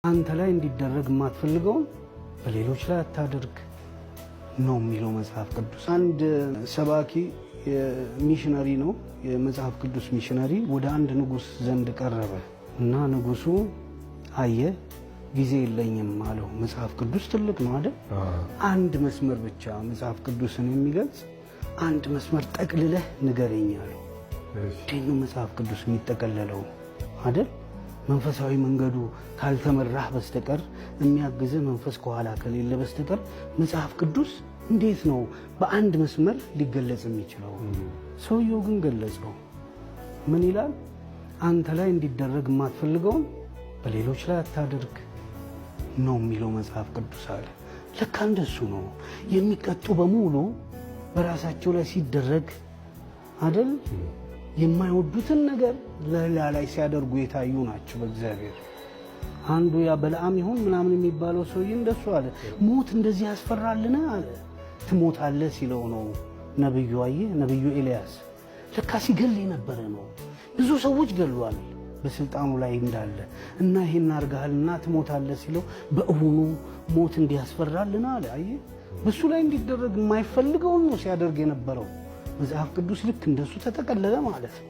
አንተ ላይ እንዲደረግ ማትፈልገው በሌሎች ላይ አታድርግ ነው የሚለው መጽሐፍ ቅዱስ። አንድ ሰባኪ ሚሽነሪ ነው፣ የመጽሐፍ ቅዱስ ሚሽነሪ ወደ አንድ ንጉስ ዘንድ ቀረበ እና ንጉሱ አየ፣ ጊዜ የለኝም አለው። መጽሐፍ ቅዱስ ትልቅ ነው አይደል? አንድ መስመር ብቻ መጽሐፍ ቅዱስን የሚገልጽ አንድ መስመር ጠቅልለህ ንገረኝ አለው። እንዴት ነው መጽሐፍ ቅዱስ የሚጠቀለለው አይደል? መንፈሳዊ መንገዱ ካልተመራህ በስተቀር የሚያግዝ መንፈስ ከኋላ ከሌለ በስተቀር መጽሐፍ ቅዱስ እንዴት ነው በአንድ መስመር ሊገለጽ የሚችለው? ሰውየው ግን ገለጸው። ምን ይላል? አንተ ላይ እንዲደረግ የማትፈልገውን በሌሎች ላይ አታድርግ ነው የሚለው መጽሐፍ ቅዱስ አለ። ለካ እንደሱ ነው የሚቀጡ በሙሉ በራሳቸው ላይ ሲደረግ አይደል? የማይወዱትን ነገር ለሌላ ላይ ሲያደርጉ የታዩ ናቸው በእግዚአብሔር። አንዱ ያ በለዓም ይሁን ምናምን የሚባለው ሰውዬ እንደሱ አለ። ሞት እንደዚህ ያስፈራልና አለ። ትሞታለህ ሲለው ነው ነብዩ። አየህ፣ ነብዩ ኤልያስ ለካ ሲገል የነበረ ነው። ብዙ ሰዎች ገሏል በስልጣኑ ላይ እንዳለ እና ይሄን አርጋልና ትሞታለህ ሲለው በእውኑ ሞት እንዲያስፈራልና አለ። አየህ፣ በሱ ላይ እንዲደረግ የማይፈልገው ነው ሲያደርግ የነበረው። መጽሐፍ ቅዱስ ልክ እንደሱ ተጠቀለለ ማለት ነው።